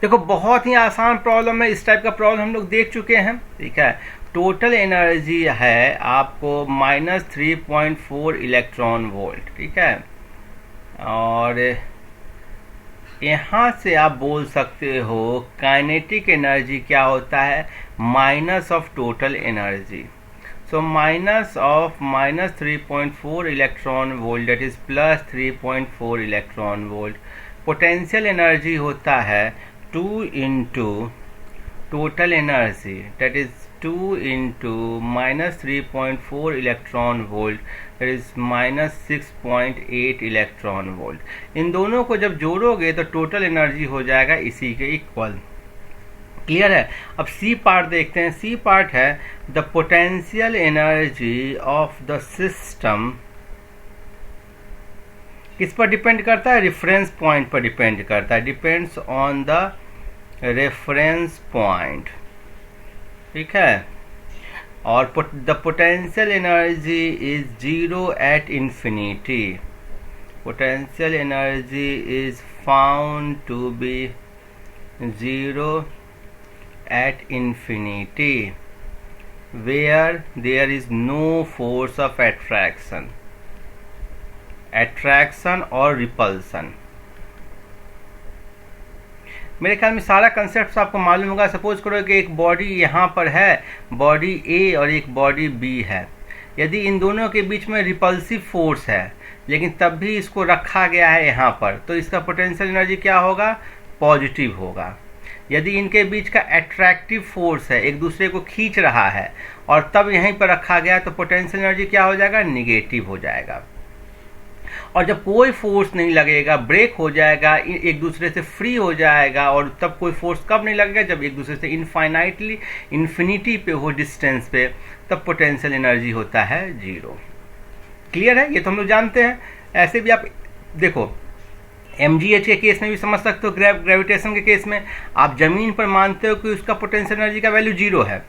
देखो बहुत ही आसान प्रॉब्लम है, इस टाइप का प्रॉब्लम हम लोग देख चुके हैं। ठीक है, टोटल एनर्जी है आपको -3.4 इलेक्ट्रॉन वोल्ट। ठीक है, और यहाँ से आप बोल सकते हो काइनेटिक एनर्जी क्या होता है, minus of total energy. So minus of -3.4 electron volt that is +3.4 electron volt. Potential energy होता है 2 into total energy that is 2 into -3.4 electron volt that is -6.8 electron volt. इन दोनों को जब जोड़ोगे तो टोटल एनर्जी हो जाएगा इसी के इक्वल। क्लियर है। अब सी पार्ट देखते हैं। सी पार्ट है the potential energy of the system किस पर डिपेंड करता है, रेफरेंस पॉइंट पर डिपेंड करता है, depends on the reference point. ठीक है, और the potential energy is 0 at infinity. Potential energy is found to be 0 at infinity where there is no force of attraction or repulsion। मेरे ख्याल में सारा कंसेप्ट आपको मालूम होगा। सपोज करो कि एक बॉडी यहाँ पर है, बॉडी ए और एक बॉडी बी है। यदि इन दोनों के बीच में रिपल्सिव फोर्स है लेकिन तब भी इसको रखा गया है यहाँ पर, तो इसका पोटेंशियल एनर्जी क्या होगा, पॉजिटिव होगा। यदि इनके बीच का अट्रैक्टिव फोर्स है, एक दूसरे को खींच रहा है और तब यहीं पर रखा गया, तो पोटेंशियल एनर्जी क्या हो जाएगा, निगेटिव हो जाएगा। और जब कोई फोर्स नहीं लगेगा, ब्रेक हो जाएगा, एक दूसरे से फ्री हो जाएगा, और तब कोई फोर्स कब नहीं लगेगा, जब एक दूसरे से इनफाइनाइटली इन्फिनिटी पे हो डिस्टेंस पे, तब पोटेंशियल एनर्जी होता है 0। क्लियर है, ये तो हम लोग जानते हैं। ऐसे भी आप देखो mgh के केस में भी समझ सकते हो, ग्रेविटेशन के केस में आप जमीन पर मानते हो कि उसका पोटेंशियल एनर्जी का वैल्यू 0 है,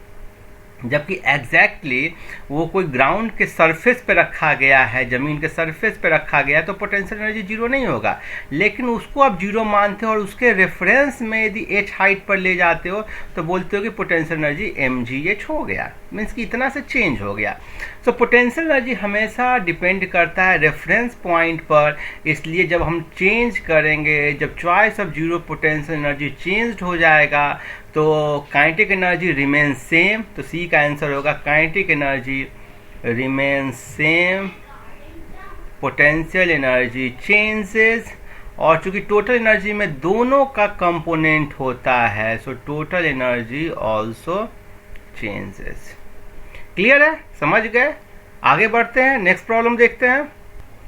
जबकि एग्जैक्टली वो कोई ग्राउंड के सरफेस पे रखा गया है, जमीन के सरफेस पे रखा गया है, तो पोटेंशियल एनर्जी 0 नहीं होगा। लेकिन उसको आप 0 मानते हो और उसके रेफरेंस में यदि h हाइट पर ले जाते हो तो बोलते हो कि पोटेंशियल एनर्जी mgh हो गया, मीन्स कि इतना से चेंज हो गया। सो पोटेंशियल एनर्जी हमेशा डिपेंड करता है रेफरेंस पॉइंट पर। इसलिए जब हम चेंज करेंगे, जब choice of 0 potential energy changed हो जाएगा, तो काइनेटिक एनर्जी रिमेन सेम। तो सी का आंसर होगा kinetic energy remain same, potential energy changes. और चूंकि टोटल एनर्जी में दोनों का कंपोनेंट होता है, so total energy also changes. Clear है, समझ गए। आगे बढ़ते हैं, नेक्स्ट प्रॉब्लम देखते हैं।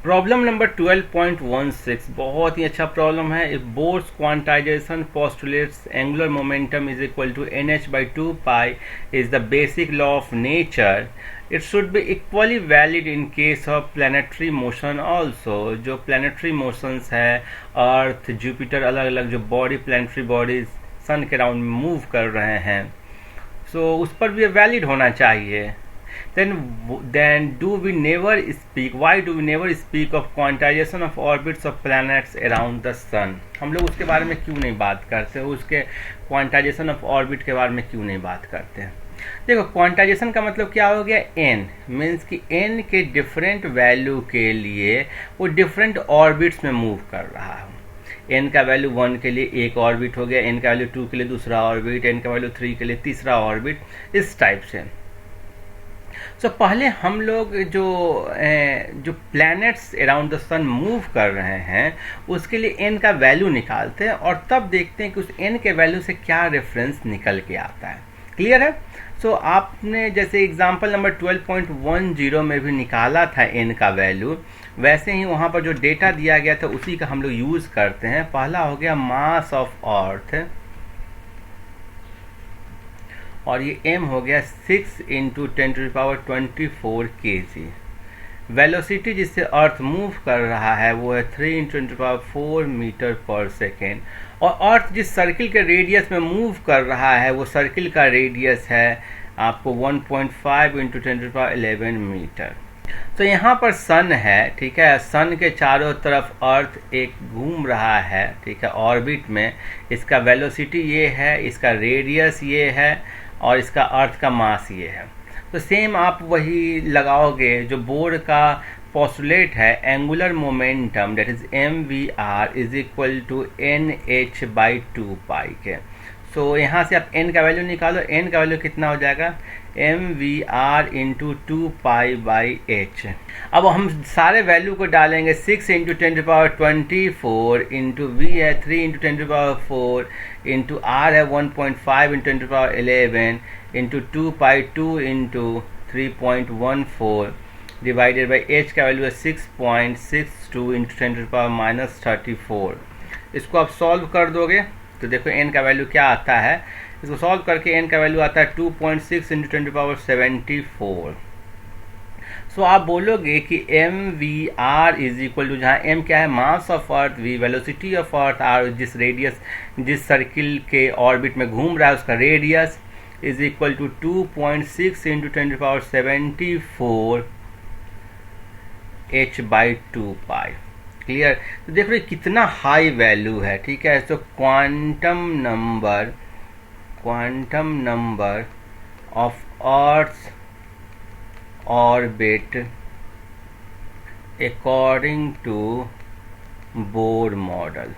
प्रॉब्लम नंबर 12.16 बहुत ही अच्छा प्रॉब्लम है। If Bohr's quantization postulates angular momentum is equal to nh/2π is the basic law of nature, it should be equally valid in case of planetary motion also. जो planetary motions है, earth, Jupiter, अलग अलग जो body, planetary bodies सन के round में move कर रहे हैं, सो उस पर भी वैलिड होना चाहिए। then do we never speak, why do we never speak of quantization of orbits of planets around the sun? हम लोग उसके बारे में क्यों नहीं बात करते, उसके क्वांटाइजेशन ऑफ ऑर्बिट के बारे में क्यों नहीं बात करते हैं। देखो क्वांटाइजेशन का मतलब क्या हो गया, n मीन्स कि n के डिफरेंट वैल्यू के लिए वो डिफरेंट ऑर्बिट्स में मूव कर रहा है। n का वैल्यू 1 के लिए एक ऑर्बिट हो गया, n का वैल्यू 2 के लिए दूसरा ऑर्बिट, n का वैल्यू 3 के लिए तीसरा ऑर्बिट, इस टाइप से। सो पहले हम लोग जो planets around the sun move कर रहे हैं उसके लिए n का वैल्यू निकालते हैं और तब देखते हैं कि उस n के वैल्यू से क्या रेफरेंस निकल के आता है। क्लियर है। सो आपने जैसे एग्जांपल नंबर 12.10 में भी निकाला था n का वैल्यू, वैसे ही वहाँ पर जो डेटा दिया गया था उसी का हम लोग यूज़ करते हैं। पहला हो गया मास ऑफ अर्थ, और ये m हो गया 6 × 10⁻24 kg। वेलोसिटी जिससे अर्थ मूव कर रहा है वो है 3 × 10⁻4 मीटर पर सेकेंड। और अर्थ जिस सर्किल के रेडियस में मूव कर रहा है वो सर्किल का रेडियस है आपको 1.5 × 10⁻11 मीटर। तो यहाँ पर सन है, ठीक है, सन के चारों तरफ अर्थ एक घूम रहा है, ठीक है, ऑर्बिट में। इसका वेलोसिटी ये है, इसका रेडियस ये है, और इसका अर्थ का मास ये है। तो सेम आप वही लगाओगे जो बोर का पोस्टुलेट है, angular momentum that is mvr is equal to nh/2 के। सो यहाँ से आप n का वैल्यू निकालो, n का वैल्यू कितना हो जाएगा, mvr इंटू 2π/h। अब हम सारे वैल्यू को डालेंगे, 6 इंटू 10⁻24 इंटू v है 3 इंटू 10⁻4 इंटू r है 1.5 into 10⁻11 into 2π2 into 3.14 divided by h का वैल्यू है 6.62 इंटू 10⁻34। इसको आप सॉल्व कर दोगे तो देखो n का वैल्यू क्या आता है। इसको सॉल्व करके n का वैल्यू आता है 2.6 इंटू 10⁻74। सो आप बोलोगे कि mvr इज इक्वल टू, जहाँ m क्या है, mass of earth, v velocity of earth, r जिस सर्किल के ऑर्बिट में घूम रहा है उसका radius, is equal to 2.6 into 10⁻74 h/2π। Clear. तो देख रहे कितना हाई वैल्यू है, ठीक है। तो quantum number of earth orbit according to Bohr model.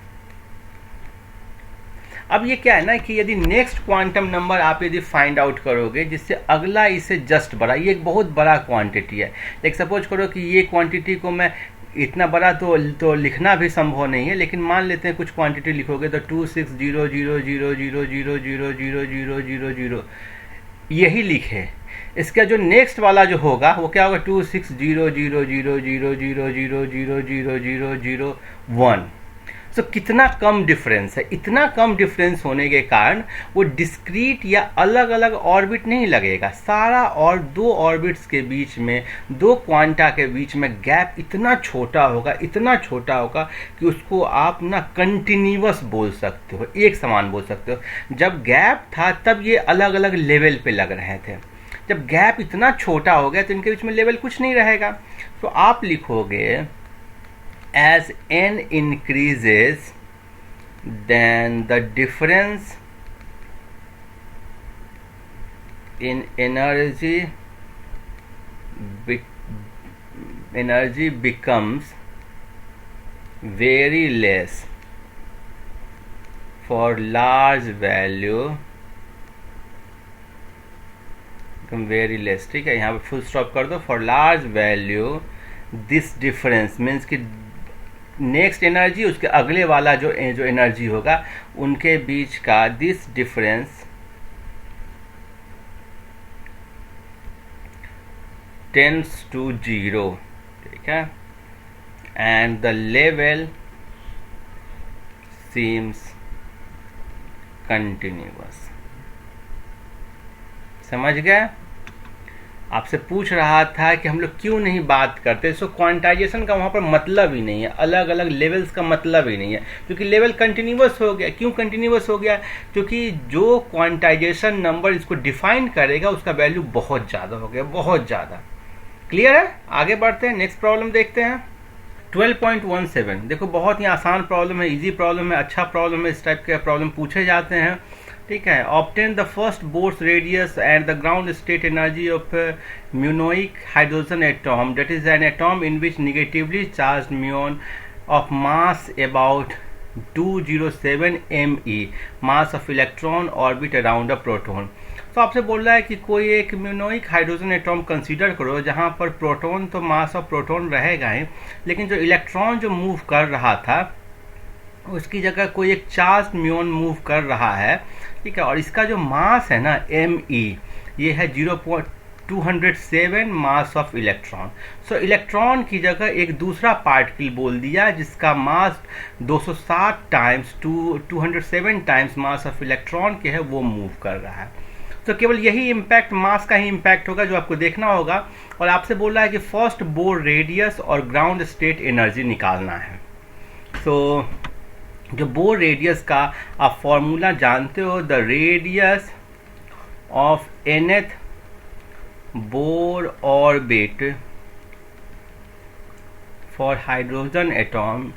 अब ये क्या है ना कि यदि नेक्स्ट क्वांटम नंबर आप यदि फाइंड आउट करोगे जिससे अगला इससे जस्ट बड़ा, ये एक बहुत बड़ा क्वांटिटी है। एक सपोज करो कि ये क्वांटिटी को मैं इतना बड़ा तो लिखना भी संभव नहीं है, लेकिन मान लेते हैं कुछ क्वांटिटी लिखोगे तो 260000000000 यही लिखे। इसका जो नेक्स्ट वाला जो होगा वो क्या होगा, 26000000000001। सो कितना कम डिफरेंस है। इतना कम डिफरेंस होने के कारण वो डिस्क्रीट या अलग अलग ऑर्बिट नहीं लगेगा, सारा और दो ऑर्बिट्स के बीच में, दो क्वांटा के बीच में गैप इतना छोटा होगा कि उसको आप ना कंटिन्यूअस बोल सकते हो, एक समान बोल सकते हो। जब गैप था तब ये अलग अलग लेवल पे लग रहे थे, जब गैप इतना छोटा हो गया तो इनके बीच में लेवल कुछ नहीं रहेगा। तो आप लिखोगे as n increases then the difference in energy becomes very less for large value, become very less। ठीक है, यहाँ पे फुल स्टॉप कर दो। for large value this difference means कि नेक्स्ट एनर्जी उसके अगले वाला जो एनर्जी होगा उनके बीच का दिस डिफरेंस टेंड्स टू 0, ठीक है, and the level seems continuous. समझ गए। आपसे पूछ रहा था कि हम लोग क्यों नहीं बात करते। सो क्वांटाइजेशन का वहाँ पर मतलब ही नहीं है, अलग अलग लेवल्स का मतलब ही नहीं है, क्योंकि लेवल कंटिन्यूअस हो गया। क्यों कंटिन्यूअस हो गया? क्योंकि जो क्वांटाइजेशन नंबर इसको डिफाइन करेगा उसका वैल्यू बहुत ज़्यादा हो गया, बहुत ज़्यादा। क्लियर है? आगे बढ़ते हैं, नेक्स्ट प्रॉब्लम देखते हैं। 12.17 देखो, बहुत ही आसान प्रॉब्लम है, इजी प्रॉब्लम है, अच्छा प्रॉब्लम है। इस टाइप के प्रॉब्लम पूछे जाते हैं, ठीक है। Obtain the first Bohr's radius and the ground state energy of muonic hydrogen atom that is an atom in which negatively charge muon of mass about 207 Me mass of electron orbit around a proton. तो आपसे बोल रहा है कि कोई एक म्यूनोइक hydrogen atom consider करो जहाँ पर प्रोटॉन तो मास ऑफ प्रोटॉन रहेगा ही, लेकिन जो इलेक्ट्रॉन जो मूव कर रहा था उसकी जगह कोई एक चार्ज म्यून मूव कर रहा है, ठीक है। और इसका जो मास है ना Me, ये है 0.207 मास ऑफ इलेक्ट्रॉन। सो इलेक्ट्रॉन की जगह एक दूसरा पार्टिकल बोल दिया जिसका मास 207 times 207 times mass of electron के है, वो मूव कर रहा है। तो केवल यही इम्पैक्ट, मास का ही इम्पैक्ट होगा जो आपको देखना होगा। और आपसे बोल रहा है कि फर्स्ट बोर रेडियस और ग्राउंड स्टेट एनर्जी निकालना है। तो जो बोर रेडियस का आप फॉर्मूला जानते हो, the radius of nth Bohr orbit for hydrogen atom,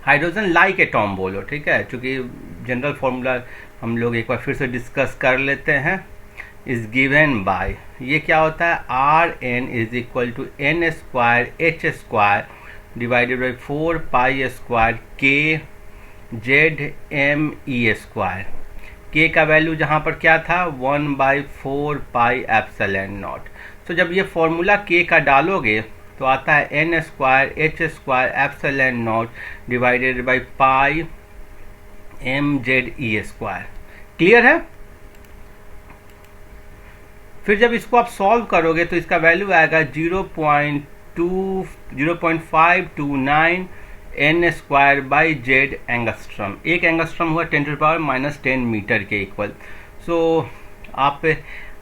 hydrogen like atom बोलो, ठीक है, क्योंकि जनरल फॉर्मूला हम लोग एक बार फिर से डिस्कस कर लेते हैं। इज गिवन बाय, ये क्या होता है, r n is equal to n square h square divided by 4 pi square k z m e square. K का वैल्यू जहाँ पर क्या था 1/4 पाई एप्सिलॉन नॉट। तो जब ये फॉर्मूला के का डालोगे तो आता है n square h square epsilon naught divided by pi m z e square. Clear है? फिर जब इसको आप सॉल्व करोगे तो इसका वैल्यू आएगा 0.529 n square by z angstrom. एक एंगस्ट्रम हुआ 10⁻⁻10 मीटर के इक्वल। सो आप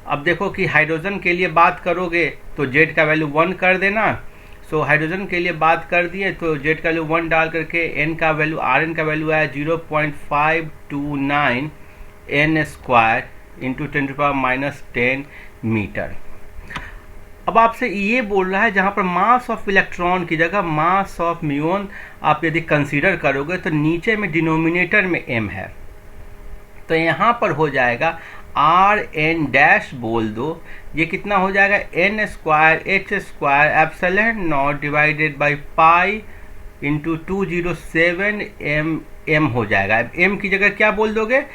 अब देखो कि हाइड्रोजन के लिए बात करोगे तो जेड का वैल्यू 1 कर देना। सो हाइड्रोजन के लिए बात कर दिए तो जेड का वैल्यू 1 डाल करके एन का वैल्यू, आर एन का वैल्यू आया 0.529 एन स्क्वायर इंटू 10⁻10 मीटर। अब आपसे ये बोल रहा है जहां पर मास ऑफ इलेक्ट्रॉन की जगह मास ऑफ म्यून आप यदि कंसीडर करोगे तो नीचे में डिनोमिनेटर में m है, तो यहां पर हो जाएगा आर एन डैश बोल दो, ये कितना हो जाएगा n square h square epsilon naught divided by pi into 207 m हो जाएगा। m की जगह क्या बोल दोगे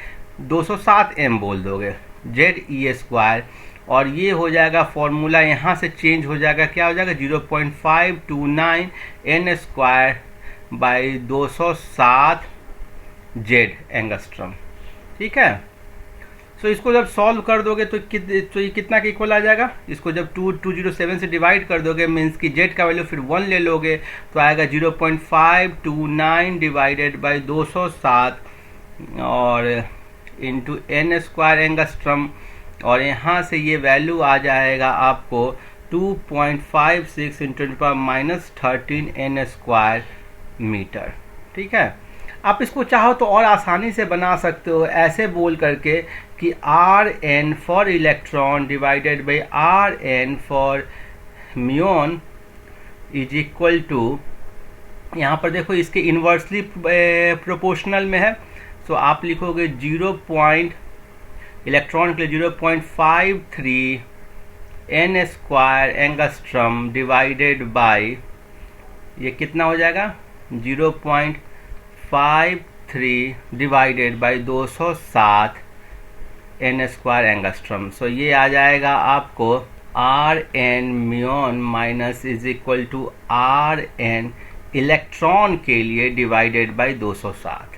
207 m बोल दोगे जेड ई स्क्वायर, और ये हो जाएगा फॉर्मूला यहाँ से चेंज हो जाएगा, क्या हो जाएगा 0.529 n square by 207 z angstrom. ठीक है, सो इसको जब सॉल्व कर दोगे तो ये कितना के इक्वल आ जाएगा, इसको जब 207 से डिवाइड कर दोगे मीन्स कि जेड का वैल्यू फिर 1 ले लोगे तो आएगा 0.529 डिवाइडेड बाई 207 और इंटू एन स्क्वायर एंगस्ट्रम, और यहाँ से ये वैल्यू आ जाएगा आपको 2.56 इंटू 10⁻13 एन स्क्वायर मीटर। ठीक है, आप इसको चाहो तो और आसानी से बना सकते हो ऐसे बोल करके कि r n for electron divided by r n for muon is equal to, यहाँ पर देखो इसके इन्वर्सली प्रोपोर्शनल में है, सो आप लिखोगे इलेक्ट्रॉन के लिए 0.53 n square angstrom divided by ये कितना हो जाएगा 0.53 divided by 207 n square angstrom. So ये आ जाएगा आपको r n muon minus is equal to r n electron के लिए डिवाइडेड बाई 207।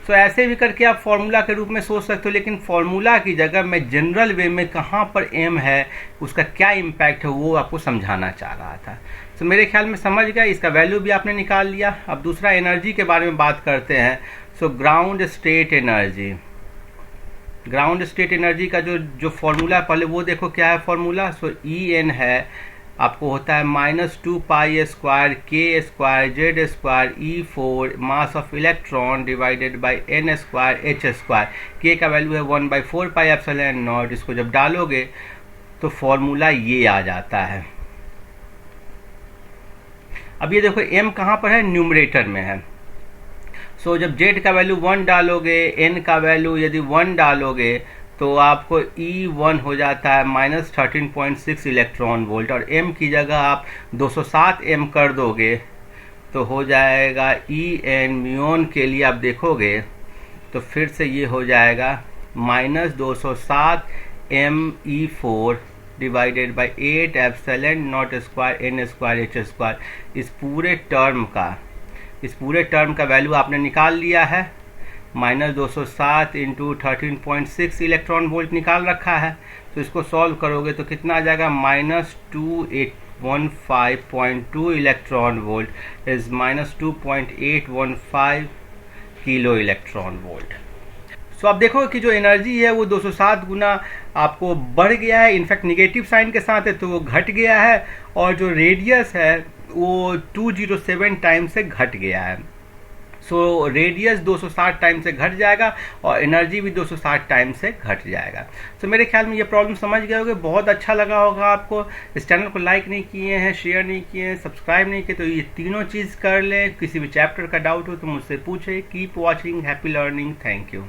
सो ऐसे भी करके आप फॉर्मूला के रूप में सोच सकते हो, लेकिन फॉर्मूला की जगह मैं जनरल वे में कहाँ पर m है उसका क्या इम्पैक्ट है वो आपको समझाना चाह रहा था। सो मेरे ख्याल में समझ गया, इसका वैल्यू भी आपने निकाल लिया। अब दूसरा एनर्जी के बारे में बात करते हैं। So ground state energy, ground state energy का जो फॉर्मूला पहले वो देखो क्या है फॉर्मूला। सो ई एन है आपको होता है -2 pi square k square z square E4 mass of electron divided by n square h square. K का वैल्यू है 1/4 पाई एप्सिलॉन नॉट। इसको जब डालोगे तो फॉर्मूला ये आ जाता है। अब ये देखो m कहाँ पर है, न्यूमरेटर में है। सो जब z का वैल्यू 1 डालोगे, n का वैल्यू यदि 1 डालोगे तो आपको E1 हो जाता है -13.6 इलेक्ट्रॉन वोल्ट, और m की जगह आप 207 m कर दोगे तो हो जाएगा En म्यून के लिए आप देखोगे तो फिर से ये हो जाएगा -207 ME4 divided by 8 epsilon naught square n square h square. इस पूरे टर्म का वैल्यू आपने निकाल लिया है, -207 इंटू 13.6 इलेक्ट्रॉन वोल्ट निकाल रखा है। तो इसको सॉल्व करोगे तो कितना आ जाएगा -2815.2 electron volt is -2.815 kilo electron volt. So आप देखो कि जो एनर्जी है वो 207 गुना आपको बढ़ गया है, इनफैक्ट निगेटिव साइन के साथ है तो वो घट गया है, और जो रेडियस है वो 207 टाइम से घट गया है। सो रेडियस 260 टाइम से घट जाएगा और एनर्जी भी 260 टाइम से घट जाएगा। सो मेरे ख्याल में ये प्रॉब्लम समझ गए होंगे, बहुत अच्छा लगा होगा आपको। इस चैनल को लाइक नहीं किए हैं, शेयर नहीं किए हैं, सब्सक्राइब नहीं किए, तो ये तीनों चीज़ कर लें। किसी भी चैप्टर का डाउट हो तो मुझसे पूछे। Keep watching, happy learning, thank you.